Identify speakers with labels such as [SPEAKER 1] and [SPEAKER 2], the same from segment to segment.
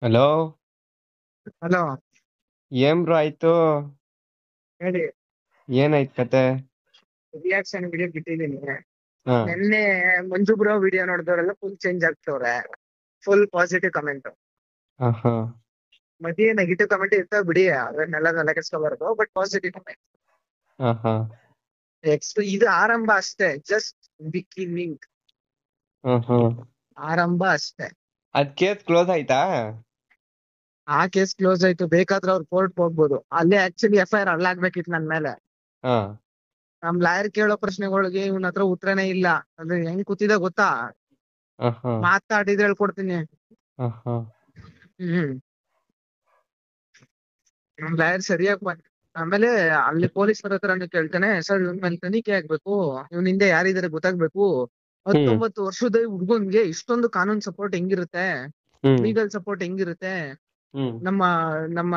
[SPEAKER 1] Hello.
[SPEAKER 2] Hello.
[SPEAKER 1] ಏನ್ bro ಆಯ್ತು?
[SPEAKER 2] ಹೇಳಿ.
[SPEAKER 1] ಏನಾಯ್ತ್ ಕತೆ?
[SPEAKER 2] ರಿಯಾಕ್ಷನ್ ವಿಡಿಯೋ ಬಿಟ್ಟಿದ್ದೀನಿ.
[SPEAKER 1] ಹಾ.
[SPEAKER 2] ನಿನ್ನೆ ಮಂಜು ಬ್ರೋ ವಿಡಿಯೋ ನೋಡಿದವರೆಲ್ಲ ಫುಲ್ ಚೇಂಜ್ ಆಗ್ತವ್ರೆ. Full positive comment.
[SPEAKER 1] ಹಾ.
[SPEAKER 2] ಮತ್ತೆ ನೆಗೆಟಿವ್ ಕಮೆಂಟ್ ಇರ್ತಾವ ಬಿಡಿ, ಅದನ್ನೆಲ್ಲ ತಲೆಕೆಡ್ಸ್ಕೊಬಾರ್ದು. But positive comment.
[SPEAKER 1] ಹಾ.
[SPEAKER 2] ಇದು ಆರಂಭ ಅಷ್ಟೇ, ಜಸ್ಟ್ ಬಿಗಿನಿಂಗ್.
[SPEAKER 1] ಹಾ.
[SPEAKER 2] ಆರಂಭ ಅಷ್ಟೇ.
[SPEAKER 1] ಅದ್ ಕೇಸ್ ಕ್ಲೋಸ್ ಆಯ್ತಾ?
[SPEAKER 2] ಆ ಕೇಸ್ ಕ್ಲೋಸ್ ಆಯ್ತು. ಬೇಕಾದ್ರೆ ಅವ್ರು ಕೋರ್ಟ್ ಹೋಗ್ಬೋದು. ಅಲ್ಲೇ ಆಕ್ಚುಲಿ FIR ಅಲ್ಲಾಗ್ಬೇಕಿತ್ತು ನನ್ ಮೇಲೆ.
[SPEAKER 1] ಹಾ.
[SPEAKER 2] ನಮ್ ಲಾಯರ್ ಕೇಳೋ ಪ್ರಶ್ನೆಗಳಿಗೆ ಇವನ್ ಹತ್ರ ಉತ್ತರನೇ ಇಲ್ಲ. ಅಂದ್ರೆ ಹೆಂಗ್ ಕೂತಿದೆ ಗೊತ್ತಾ?
[SPEAKER 1] ಹಾ.
[SPEAKER 2] ಮಾತಾಡಿದ್ರೆ ಹೇಳ್ಕೊಡ್ತೀನಿ.
[SPEAKER 1] ಹಾ.
[SPEAKER 2] ಹ್ಮ್ ನಮ್ ಲಾಯರ್ ಸರಿಯಾಗಿ ಆಮೇಲೆ ಅಲ್ಲಿ ಪೊಲೀಸರ ಹತ್ರನು ಕೇಳ್ತಾನೆ, ಸರ್ ಇವನ್ ಮೇಲೆ ತನಿಖೆ ಆಗ್ಬೇಕು, ಇವನ್ ಹಿಂದೆ ಯಾರಿದಾರೆ ಗೊತ್ತಾಗ್ಬೇಕು.
[SPEAKER 1] ಹ್ಮ್
[SPEAKER 2] 19 ವರ್ಷದ ಹುಡ್ಗನ್ಗೆ ಇಷ್ಟೊಂದು ಕಾನೂನ್ ಸಪೋರ್ಟ್ ಹೆಂಗಿರುತ್ತೆ,
[SPEAKER 1] ಹ್ಮ್
[SPEAKER 2] ಲೀಗಲ್ ಸಪೋರ್ಟ್ ಹೆಂಗಿರುತ್ತೆ?
[SPEAKER 1] ಹ್ಮ್
[SPEAKER 2] ನಮ್ಮ ನಮ್ಮ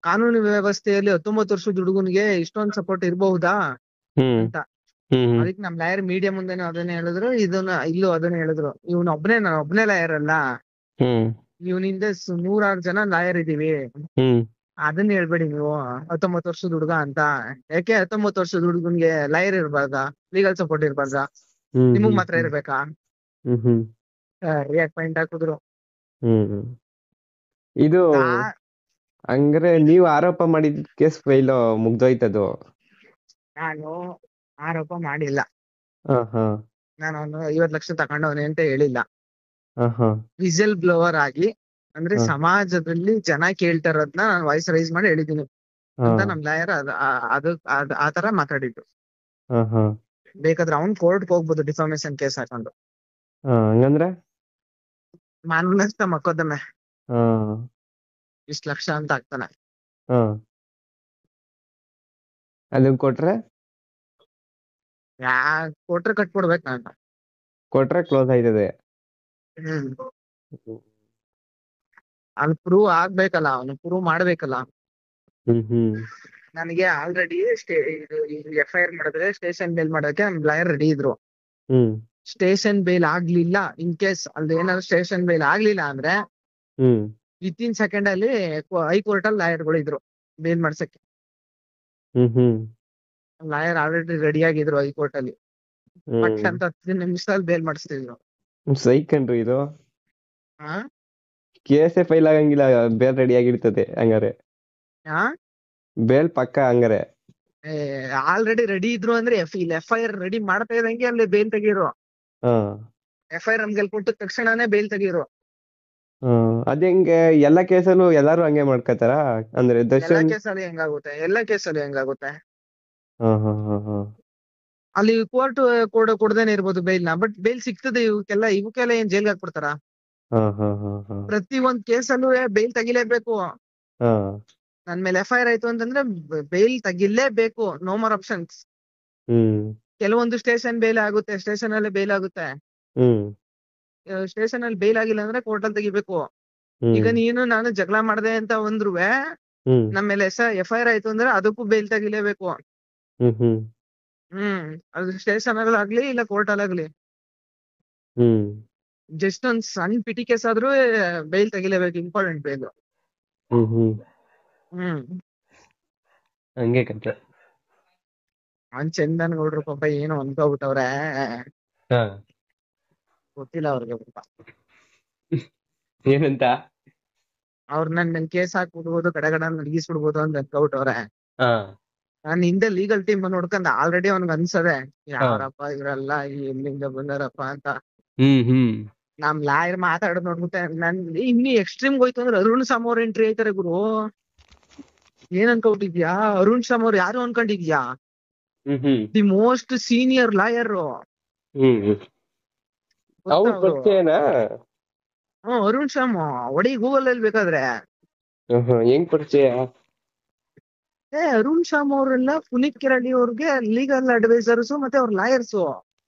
[SPEAKER 2] ಕಾನೂನು ವ್ಯವಸ್ಥೆಯಲ್ಲಿ 19 ವರ್ಷದ ಹುಡುಗನ್ಗೆ ಇಷ್ಟೊಂದು ಸಪೋರ್ಟ್ ಇರಬಹುದಾ
[SPEAKER 1] ಹ್ಮ್
[SPEAKER 2] ಅಂತ.
[SPEAKER 1] ಹ್ಮ್
[SPEAKER 2] ಅದಕ್ಕೆ ನಮ್ ಲಾಯರ್ ಮೀಡಿಯಾ ಮುಂದೆನೂ ಅದನ್ನೇ ಹೇಳಿದ್ರು, ಇಲ್ಲೂ ಅದನ್ನೇ ಹೇಳಿದ್ರು. ನಾನು ಒಬ್ನೇ ಲಾಯರ್ ಅಲ್ಲ,
[SPEAKER 1] ಹ್ಮ್
[SPEAKER 2] ಇವನಿಂದ ನೂರಾರು ಜನ ಲಾಯರ್ ಇದೀವಿ.
[SPEAKER 1] ಹ್ಮ್
[SPEAKER 2] ಅದನ್ನ ಹೇಳ್ಬೇಡಿ ನೀವು 19 ವರ್ಷದ ಹುಡುಗ ಅಂತ. ಯಾಕೆ 19 ವರ್ಷದ ಹುಡುಗನ್ಗೆ ಲಾಯರ್ ಇರ್ಬಾರ್ದಾ, ಲೀಗಲ್ ಸಪೋರ್ಟ್ ಇರ್ಬಾರ್ದಾ?
[SPEAKER 1] ಹ್ಮ್
[SPEAKER 2] ನಿಮಗ್
[SPEAKER 1] ಹ್ಮ್
[SPEAKER 2] ಮಾತ್ರ ಇರ್ಬೇಕಾ?
[SPEAKER 1] ಹ್ಮ್ ಹ್ಮ್
[SPEAKER 2] ರಿಯಾಕ್ಟ್ ಪಾಯಿಂಟ್ ಹಾಕಿದ್ರು.
[SPEAKER 1] ಹ್ಮ್ ಇದು
[SPEAKER 2] ನಾ
[SPEAKER 1] ಹಂಗ್ರೆ ನೀವ್ ಆರೋಪ ಮಾಡಿದ ಕೇಸ್ ಫೈಲ್ ಮುಗ್ದೋಯ್ತದು?
[SPEAKER 2] ನಾನು ಆರೋಪ ಮಾಡಿಲ್ಲ.
[SPEAKER 1] ಹಾ.
[SPEAKER 2] ನಾನು ಅವನು 50 ಲಕ್ಷ ತಗೊಂಡವನೆ ಅಂತ ಹೇಳಿಲ್ಲ.
[SPEAKER 1] ಹಾ.
[SPEAKER 2] ವಿಸಲ್ ಬ್ಲೋವರ್ ಆಗಿ, ಅಂದ್ರೆ
[SPEAKER 1] ಹಾ.
[SPEAKER 2] ಸಮಾಜದಲ್ಲಿ ಜನ ಕೇಳ್ತಾ ಇರೋದ್ನ ನಾನು ವಾಯ್ಸ್ ರೈಸ್ ಮಾಡಿ ಹೇಳಿದ್ದೀನಿ
[SPEAKER 1] ಹಾ.
[SPEAKER 2] ಅಂತ ನಮ್ ಲಾಯರ್ ಆತರ ಮಾತಾಡಿದ್ದು.
[SPEAKER 1] ಹಾ.
[SPEAKER 2] ಬೇಕಾದ್ರೆ ಅವ್ನ್ ಕೋರ್ಟ್ಗೆ ಹೋಗ್ಬೋದು ಡಿಫಾಮೇಶನ್ ಕೇಸ್ ಹಾಕೊಂಡು.
[SPEAKER 1] ಹಂಗಂದ್ರೆ?
[SPEAKER 2] ಮಾನನಷ್ಟ ಮೊಕದ್ದಮೆ.
[SPEAKER 1] ಹಾ.
[SPEAKER 2] ಇಷ್ಟ ಲಕ್ಷ ಅಂತ ಹಾಕ್ತಾನೆ.
[SPEAKER 1] ಹಾ. ಅದನ್ ಕೊಟ್ರೆ?
[SPEAKER 2] ಯಾ ಕೊಟ್ರೆ ಕಟ್ಕೊಡ್ಬೇಕು ನಾನು.
[SPEAKER 1] ಕೊಟ್ರೆ ಕ್ಲೋಸ್ ಆಯ್ತದೆ.
[SPEAKER 2] ಹ್ಮ್ ಅಲ್ಲಿ ಪ್ರೂವ್ ಆಗ್ಬೇಕಲ್ಲ, ಅವನು ಪ್ರೂವ್ ಮಾಡ್ಬೇಕಲ್ಲ.
[SPEAKER 1] ಹ್ಮ್
[SPEAKER 2] ನನಗೆ ಆಲ್ರೆಡಿ ಇದು FIR ಮಾಡಿದ್ರೆ ಸ್ಟೇಷನ್ ಬೇಲ್ ಮಾಡೋಕೆ ನಮ್ ಲಾಯರ್ ರೆಡಿ ಇದ್ರು.
[SPEAKER 1] ಹ್ಮ್
[SPEAKER 2] ಸ್ಟೇಷನ್ ಬೇಲ್ ಆಗ್ಲಿಲ್ಲ, ಇನ್ ಕೇಸ್ ಅಲ್ಲಿ ಏನಾದ್ರು ಸ್ಟೇಷನ್ ಬೇಲ್ ಆಗ್ಲಿಲ್ಲ ಅಂದ್ರೆ
[SPEAKER 1] ಹ್ಮ್
[SPEAKER 2] ವಿತಿನ್ ಸೆಕೆಂಡ್ ಅಲ್ಲಿ ಹೈಕೋರ್ಟ್ ಅಲ್ಲಿ ಲಾಯರ್ಗಳು ಇದ್ರು ಬೇಲ್ ಮಾಡ್ಸಕ್ಕೆ.
[SPEAKER 1] ಹ್ಮ್
[SPEAKER 2] ಲಾಯರ್ ಆಲ್ರೆಡಿ ರೆಡಿ ಆಗಿದ್ರು ಹೈಕೋರ್ಟ್ ಅಲ್ಲಿ. ಪಟ್
[SPEAKER 1] ಹ್ಮ್
[SPEAKER 2] ಅಂತ 10 ನಿಮಿಷದಲ್ಲಿ ಬೇಲ್ ಮಾಡಿಸ್ತಿದ್ರು.
[SPEAKER 1] ಸೈಕಂಡ್ರು ಇದು.
[SPEAKER 2] ಹಾ
[SPEAKER 1] ಕೇಸೇ ಫೈಲ್ ಆಗಂಗಿಲ್ಲ, ಬೇಲ್ ರೆಡಿ ಆಗಿರ್ತದೆ ಹಂಗಾರೆ.
[SPEAKER 2] ಹಾ
[SPEAKER 1] ಬೇಲ್ ಪಕ್ಕ ಹಂಗಾರೆ.
[SPEAKER 2] ಆಲ್ರೆಡಿ ರೆಡಿ ಇದ್ರು ಅಂದ್ರೆ ಇಲ್ಲಿ FIR ರೆಡಿ ಮಾಡ್ತಾ ಇದ್ದಂಗೆ ಅಲ್ಲಿ ಬೇಲ್ ತೆಗೀರು.
[SPEAKER 1] ಹಾ.
[SPEAKER 2] FIR ನಮ್ಗೆ ಕೊಟ್ಟ ತಕ್ಷಣನೇ ಬೇಲ್ ತೆಗೀರು.
[SPEAKER 1] ಅದ್ ಹೆಂಗೆ ಎಲ್ಲಾ ಕೇಸಲ್ಲೂ ಎಲ್ಲಾರು ಹಂಗೆ ಮಾಡ್ಕತಾರ? ಅಂದ್ರೆ
[SPEAKER 2] ಎಲ್ಲಾ
[SPEAKER 1] ದರ್ಶನ್.
[SPEAKER 2] ಕೇಸಲ್ಲಿ ಹೆಂಗಾಗುತ್ತೆ? ಎಲ್ಲಾ ಕೇಸಲ್ಲಿ ಹೆಂಗಾಗುತ್ತೆ?
[SPEAKER 1] ಹಾ.
[SPEAKER 2] ಅಲ್ಲಿ ಕೋರ್ಟ್ ಕೊಡದೇನೆ ಇರ್ಬೋದು ಬೇಲ್ನ, ಬಟ್ ಬೇಲ್ ಸಿಗ್ತದೆ ಇವಕ್ಕೆಲ್ಲ ಏನ್ ಜೈಲ್ಗೆ ಹಾಕ್ಬಿಡ್ತಾರ?
[SPEAKER 1] ಹಾ.
[SPEAKER 2] ಪ್ರತಿ ಒಂದ್ ಕೇಸಲ್ಲೂ ಬೇಲ್ ತೆಗಿಲೇಬೇಕು.
[SPEAKER 1] ಹಾ.
[SPEAKER 2] ನನ್ ಮೇಲೆ FIR ಆಯ್ತು ಅಂತಂದ್ರೆ ಬೇಲ್ ತೆಗಿಲೇಬೇಕು, ನೋ ಮೋರ್ ಆಪ್ಷನ್ಸ್.
[SPEAKER 1] ಹ್ಮ್
[SPEAKER 2] ಕೆಲವೊಂದು ಸ್ಟೇಷನ್ ಬೇಲ್ ಆಗುತ್ತೆ, ಸ್ಟೇಷನ್ ಅಲ್ಲೇ ಬೇಲ್ ಆಗುತ್ತೆ.
[SPEAKER 1] ಹ್ಮ್
[SPEAKER 2] ಸ್ಟೇಷನ್ ಅಲ್ಲಿ ಬೇಲ್ ಆಗಿಲ್ಲ ಅಂದ್ರೆ ಕೋರ್ಟ್ ಅಲ್ಲಿ ತೆಗಿಬೇಕು. ಈಗ
[SPEAKER 1] ಹ್ಮ್
[SPEAKER 2] ನೀನು ನಾನು ಜಗಳ ಮಾಡ್ದೆ ಅಂತ ಅಂದ್ರುವೆ
[SPEAKER 1] ಹ್ಮ್
[SPEAKER 2] ನಮ್ಮ ಮೇಲೆ FIR ಆಯ್ತು ಅಂದ್ರೆ ಅದಕ್ಕೂ ಬೇಲ್ ತೆಗಿಲೇಬೇಕು.
[SPEAKER 1] ಹ್ಮ್
[SPEAKER 2] ಅದು ಸ್ಟೇಷನ್ ಅಲ್ಲಿ ಆಗ್ಲಿ ಇಲ್ಲ ಕೋರ್ಟ್ ಅಲ್ಲಿ ಆಗ್ಲಿ,
[SPEAKER 1] ಹ್ಮ್
[SPEAKER 2] ಜಸ್ಟ್ ಒಂದ್ ಸಣ್ಣ ಪಿಟಿ ಕೇಸ್ ಆದ್ರೂ ಬೇಲ್ ತೆಗಿಲೇಬೇಕು, ಇಂಪಾರ್ಟೆಂಟ್ ಬೇಲ್.
[SPEAKER 1] ಹ್ಮ್
[SPEAKER 2] ಹ್ಮ್
[SPEAKER 1] ಹಂಗೆ ಕತೆ.
[SPEAKER 2] ಅವ್ನ್ ಚಂದನ್ ಗೌಡ್ರು ಪಾಪ ಏನೋ ಅನ್ಕೋಬಿಟ್ಟವ್ರೆ.
[SPEAKER 1] ಹಾ.
[SPEAKER 2] ಗೊತ್ತಿಲ್ಲ ಅವ್ರಿಗೆ ಪಾಪ.
[SPEAKER 1] ಏನಂತ?
[SPEAKER 2] ನನ್ ಕೇಸ್ ಹಾಕ್ಬಿಡ್ಬೋದು, ಗಡಗಡ ನಡಗಿಸ್ಬಿಡ್ಬೋದು ಅಂತ ಅನ್ಕೋಬಿಟ್ಟವ್ರೆ.
[SPEAKER 1] ಹಾ.
[SPEAKER 2] ನಾನ್ ಹಿಂದೆ ಲೀಗಲ್ ಟೀಮ್ ನೋಡ್ಕೊಂಡ್ ಆಲ್ರೆಡಿ ಅವ್ನಿಗೆ ಅನ್ಸದೆ,
[SPEAKER 1] ಹಾ.
[SPEAKER 2] ಯಾರಪ್ಪ ಇವರೆಲ್ಲ ಎಲ್ಲಿಂದ ಬಂದಾರಪ್ಪ ಅಂತ.
[SPEAKER 1] ಹ್ಮ್
[SPEAKER 2] ನಮ್ ಲಾಯರ್ ಮಾತಾಡೋದ್ ನೋಡ್ಬಿಟ್ಟೆ ನನ್ ಇನ್ನು ಎಕ್ಸ್ಟ್ರೀಮ್ ಹೋಯ್ತು ಅಂದ್ರೆ ಅರುಣ್ ಸಮ್ ಅವ್ರ ಎಂಟ್ರಿ ಆಯ್ತಾರೆ ಗುರು. ಏನ್ ಅನ್ಕೊಬಿಟ್ಟಿದ್ಯಾ? ಅರುಣ್ ಸಮ್ ಅವ್ರು ಯಾರು ಅನ್ಕೊಂಡಿದ್ಯಾ?
[SPEAKER 1] ಹ್ಮ್
[SPEAKER 2] ದಿ ಮೋಸ್ಟ್ ಸೀನಿಯರ್ ಲಾಯರ್.
[SPEAKER 1] ಹ್ಮ್
[SPEAKER 2] ಗೊತ್ತಾ
[SPEAKER 1] ಅವ್ರ
[SPEAKER 2] ಅವರು?
[SPEAKER 1] ಪರಿಚಯನಾ?
[SPEAKER 2] ಅರುಣ್ ಶಮ್ ಒಡಿ ಗೂಗಲ್ ಅಲ್ಲಿ ಬೇಕಾದ್ರೆ.
[SPEAKER 1] ಹೆಂಗ್ ಪರಿಚಯ?
[SPEAKER 2] ಅರುಣ್ ಶಾಮ್ ಅವರೆಲ್ಲ ಪುನೀತ್ ಕಿರಾಡಿ ಅವ್ರಿಗೆ ಲೀಗಲ್ ಅಡ್ವೈಸರ್ಸ್ ಮತ್ತೆ ಅವ್ರ ಲಾಯರ್ಸ್.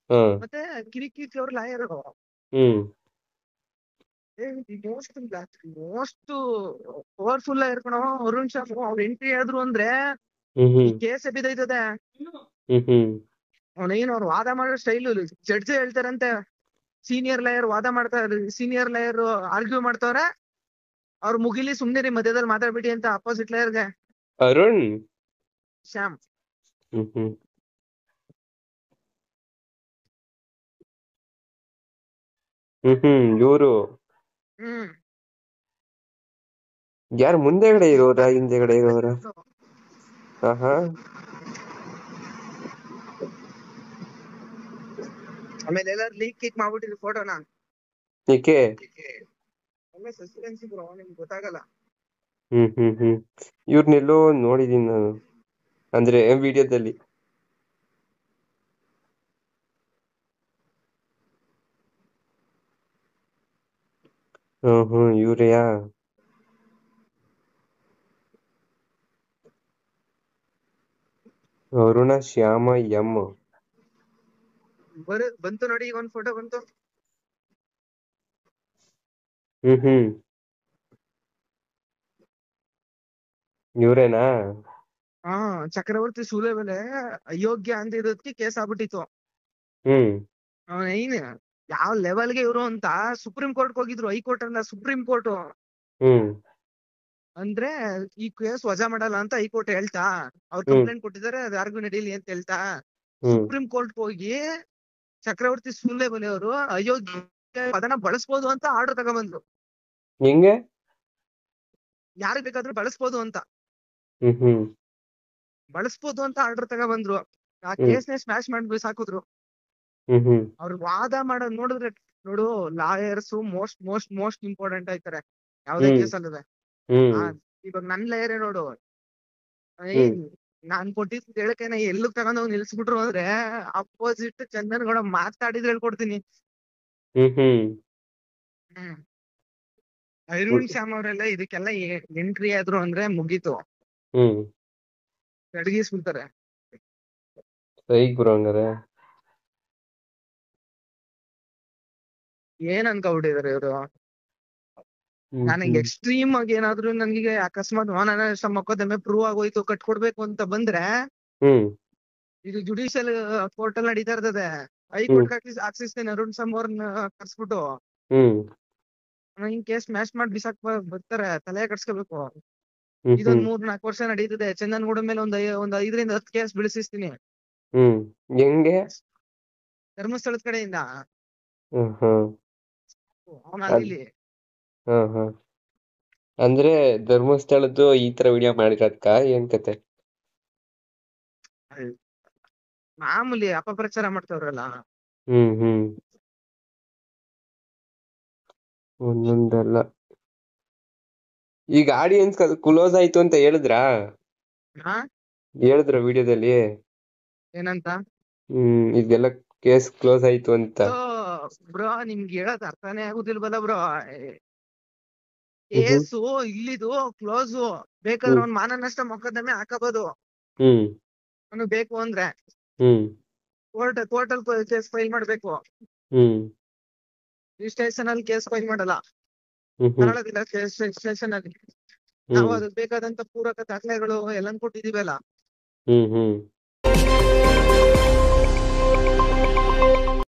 [SPEAKER 1] ಹ್ಮ್
[SPEAKER 2] ಮತ್ತೆ ಕಿರಿಕೀರ್ತಿ ಅವ್ರ ಲಾಯರ್.
[SPEAKER 1] ಹ್ಮ್
[SPEAKER 2] ಮೋಸ್ಟ್ ಮೋಸ್ಟ್ ಪವರ್ಫುಲ್ ಲಾಯರ್ ಕಣೋ ಅರುಣ್ ಶಾಮ್. ಅವ್ರ ಎಂಟ್ರಿ ಆದ್ರು ಅಂದ್ರೆ ಈ
[SPEAKER 1] ಹ್ಮ್
[SPEAKER 2] ಕೇಸ್ ಬಿದ್ದೈತದೆ.
[SPEAKER 1] ಹ್ಮ್
[SPEAKER 2] ಅವ್ನೇನು ಅವ್ರು ವಾದ ಮಾಡೋ ಸ್ಟೈಲ್ ಜಡ್ಜ್ ಹೇಳ್ತಾರಂತೆ. ಸೀನಿಯರ್ ಲಾಯರ್ ವಾದ ಮಾಡ್ತಾರೆ, ಸೀನಿಯರ್ ಲಾಯರ್ ಆರ್ಗ್ಯೂ ಮಾಡ್ತವ್ರೆ, ಅವ್ರ ಮುಗಿಲಿ ಸುಮ್ನೆ ರೀ ಮಧ್ಯದಲ್ಲಿ ಮಾತಾಡ್ಬಿಡಿ ಅಂತ ಅಪೋಸಿಟ್ ಲೇಯರ್ಗೆ
[SPEAKER 1] ಅರುಣ್.
[SPEAKER 2] ಶ್ಯಾಮ್.
[SPEAKER 1] ಹ್ಮ್ ಹ್ಮ್ ಇವ್ರು
[SPEAKER 2] ಹ್ಮ್
[SPEAKER 1] ಯಾರು ಮುಂದೆಗಡೆ ಇರೋರ ಹಿಂದೆಗಡೆ ಇರೋರ? ಆಹಾ.
[SPEAKER 2] ಆಮೇಲೆ ಎಲ್ಲಾರು ಲೀಕ್ ಕೀಕ್ ಮಾಡ್ಬಿಟ್ಟಿದ್ರು ಫೋಟೋನ.
[SPEAKER 1] ಏಕೆ?
[SPEAKER 2] ಒಳ್ಳೆ ಸಸ್ಪೆನ್ಸ್ ಬ್ರೋ, ನಿಮ್ಗೆ ಗೊತ್ತಾಗಲ್ಲ.
[SPEAKER 1] ಇವ್ರನ್ನೆಲ್ಲೋ ನೋಡಿದೀನಿ ನಾನು, ಅಂದ್ರೆ ವಿಡಿಯೋದಲ್ಲಿ. ಇವ್ರೆಯಾ? ಅರುಣ ಶ್ಯಾಮ ಎಂ.
[SPEAKER 2] ಬಂತು ನೋಡಿ, ಈಗ ಒಂದ್ ಫೋಟೋ ಬಂತು.
[SPEAKER 1] ಇವ್ರೇನಾ?
[SPEAKER 2] ಹಾ, ಚಕ್ರವರ್ತಿ ಸೂಲೆಬೆಲೆ ಅಯೋಗ್ಯ ಅಂತ ಇರೋದಕ್ಕೆ ಕೇಸ್ ಆಗ್ಬಿಟ್ಟಿತ್ತು.
[SPEAKER 1] ಹ್ಮ್
[SPEAKER 2] ಏನ್ ಯಾವ ಲೆವೆಲ್ಗೆ ಇವ್ರು ಅಂತ ಸುಪ್ರೀಂ ಕೋರ್ಟ್ ಹೋಗಿದ್ರು. ಹೈಕೋರ್ಟ್ ಅಲ್ಲ, ಸುಪ್ರೀಂ ಕೋರ್ಟ್.
[SPEAKER 1] ಹ್ಮ್
[SPEAKER 2] ಅಂದ್ರೆ ಈ ಕೇಸ್ ವಜಾ ಮಾಡಲ್ಲ ಅಂತ ಹೈಕೋರ್ಟ್ ಹೇಳ್ತಾ, ಅವ್ರು
[SPEAKER 1] ಹ್ಮ್
[SPEAKER 2] ಕಂಪ್ಲೇಂಟ್ ಕೊಟ್ಟಿದ್ದಾರೆ, ಅದು ಯಾರಿಗೂ ನಡೀಲಿ ಅಂತ ಹೇಳ್ತಾ
[SPEAKER 1] ಹ್ಮ್
[SPEAKER 2] ಸುಪ್ರೀಂ ಕೋರ್ಟ್ ಹೋಗಿ ಚಕ್ರವರ್ತಿ ಸೂಲೆಬೆಲೆ ಅವರು ಅಯೋಗ್ಯ ಪದನ ಬಳಸ್ಬೋದು ಅಂತ ಆರ್ಡರ್ ತಗೊಂಡ್ಬಂದ್ರು.
[SPEAKER 1] ಹೆಂಗೆ?
[SPEAKER 2] ಯಾರಿಗ್ ಬೇಕಾದ್ರೂ ಬಳಸ್ಬೋದು ಅಂತ
[SPEAKER 1] ಹ್ಮ್
[SPEAKER 2] ಬಳಸ್ಬೋದು ಅಂತ ಆರ್ಡರ್ ತಗೊಂಡ್ಬಂದ್ರು. ಆ
[SPEAKER 1] ಹ್ಮ್
[SPEAKER 2] ಕೇಸ್ನೇ ಸ್ಮ್ಯಾಶ್ ಮಾಡಿ ಸಾಕಿದ್ರು.
[SPEAKER 1] ಹ್ಮ್
[SPEAKER 2] ಅವ್ರು ವಾದ ಮಾಡೋದ್ ನೋಡಿದ್ರೆ ನೋಡು, lawyers most most most important ಆಯ್ತಾರೆ ಯಾವ್ದೇ
[SPEAKER 1] ಹ್ಮ್
[SPEAKER 2] ಕೇಸ್ ಅಲ್ಲದೆ.
[SPEAKER 1] ಹ್ಮ್
[SPEAKER 2] ಇವಾಗ ನನ್ ಲಾಯರೇ ನೋಡು,
[SPEAKER 1] ಹ್ಮ್
[SPEAKER 2] ನಾನ್ ಕೊಟ್ಟಿದ್ ಹೇಳಕೆನ ಎಲ್ಲೂ ತಗೊಂಡೋಗ್ ನಿಲ್ಸ್ಬಿಟ್ರು ಅಂದ್ರೆ ಅಪೋಸಿಟ್ ಚಂದನ್ ಗೌಡ ಮಾತಾಡಿದ್ರೆ ಹೇಳ್ಕೊಡ್ತೀನಿ.
[SPEAKER 1] ಹ್ಮ್ ಹ್ಮ್
[SPEAKER 2] ಹ್ಮ್ ಅರುಣ್ ಶ್ಯಾಮ್ ಅವರೆಲ್ಲ ಇದಕ್ಕೆಲ್ಲ ಎಂಟ್ರಿ ಆದ್ರು ಅಂದ್ರೆ ಮುಗೀತು,
[SPEAKER 1] ಹ್ಮ್
[SPEAKER 2] ಅಡಗಿಸ್ಬಿಡ್ತಾರೆ.
[SPEAKER 1] ಸೈಕ್ ಬ್ರೋ ಹಂಗಾರೆ.
[SPEAKER 2] ಏನ್ ಅನ್ಕೊಬಿಟ್ಟಿದಾರೆ ಇವ್ರು. ನನಗೆ ಎಕ್ಸ್ಟ್ರೀಮ್ ಆಗಿ ಏನಾದ್ರು ನನಗೆ ಅಕಸ್ಮಾತ್ ಮಾನನಷ್ಟ ಮೊಕದ್ದಮೆ ಪ್ರೂವ್ ಆಗೋಯ್ತು, ಕಟ್ಕೊಡ್ಬೇಕು ಅಂತ ಬಂದ್ರೆ,
[SPEAKER 1] ಹ್ಮ್
[SPEAKER 2] ಇದು ಜುಡಿಷಿಯಲ್ ಕೋರ್ಟ್ ಅಲ್ಲಿ ನಡೀತಾ ಇರ್ತದೆ.
[SPEAKER 1] ಹ್ಮ್
[SPEAKER 2] ಹೈಕೋರ್ಟ್ ಹಾಕ್ಸಿಸ್ತೇನೆ ಅರುಣ್ ಶ್ಯಾಮ್ ಅವ್ರನ್ನ ಕರ್ಸ್ಬಿಟ್ಟು.
[SPEAKER 1] ಹ್ಮ್
[SPEAKER 2] ಹಿಂಗ್ ಕೇಸ್ ಮ್ಯಾಶ್ ಮಾಡಿ ಬಿಸಾಕ್ ಬರ್ತಾರೆ, ತಲೆ ಕಟ್ಸ್ಕೋಬೇಕು.
[SPEAKER 1] ಹ್ಮ್
[SPEAKER 2] ಇದೊಂದ್ 3-4 ವರ್ಷ ನಡೀತದೆ. ಚಂದನ್ಗೌಡ ಮೇಲೆ ಒಂದ್ 5-10 ಕೇಸ್ ಬಿಡಿಸಿಸ್ತೀನಿ
[SPEAKER 1] ಹ್ಮ್ ಹೆಂಗೆ?
[SPEAKER 2] ಧರ್ಮಸ್ಥಳದ ಕಡೆಯಿಂದ.
[SPEAKER 1] ಹ್ಮ್
[SPEAKER 2] ಅವನಲ್ಲಿ
[SPEAKER 1] ಅಂದ್ರೆ ಧರ್ಮಸ್ಥಳದ್ದು ಈ ತರ ವಿಡಿಯೋ ಮಾಡಿರೋದ್ಕ ಏನ್ ಕತೆ?
[SPEAKER 2] ಮಾಮೂಲಿ ಅಪಪ್ರಚಾರ ಮಾಡ್ತವ್ರಲ್ಲ.
[SPEAKER 1] ಹ್ಮ್ ಒಂದೊಂದಲ್ಲ. ಈಗ ಆಡಿಯನ್ಸ್ ಕ್ಲೋಸ್ ಆಯ್ತು ಅಂತ ಹೇಳಿದ್ರಾ? ಹೇಳಿದ್ರ ವಿಡಿಯೋದಲ್ಲಿ
[SPEAKER 2] ಏನಂತ?
[SPEAKER 1] ಇದೆಲ್ಲ ಕೇಸ್ ಕ್ಲೋಸ್ ಆಯ್ತು ಅಂತ.
[SPEAKER 2] ಬ್ರೋ ನಿಮ್ಗೆ ಹೇಳೋದ್ ಅರ್ಥನೇ ಆಗುದಿಲ್ವಲ್ಲ ಬ್ರೋ. ಕೇಸು ಇಲ್ಲಿದು ಕ್ಲೋಸ್. ಬೇಕಾದ್ರೆ ಅವ್ನ್ ಮಾನನಷ್ಟ ಮೊಕದ್ದಮೆ ಹಾಕಬಹುದು ಅವನು ಬೇಕು ಅಂದ್ರೆ. ಕೋರ್ಟ್ ಅಲ್ಲಿ ಕೇಸ್ ಫೈಲ್ ಮಾಡ್ಬೇಕು. ಸ್ಟೇಷನ್ ಅಲ್ಲಿ ಕೇಸ್ ಫೈಲ್ ಮಾಡಲ್ಲ, ಕನ್ನಡದಿಂದ ಸ್ಟೇಷನ್ ಅಲ್ಲಿ. ನಾವು ಅದಕ್ಕೆ ಬೇಕಾದಂತ ಪೂರಕ ದಾಖಲೆಗಳು ಎಲ್ಲ ಕೊಟ್ಟಿದೀವಲ್ಲ.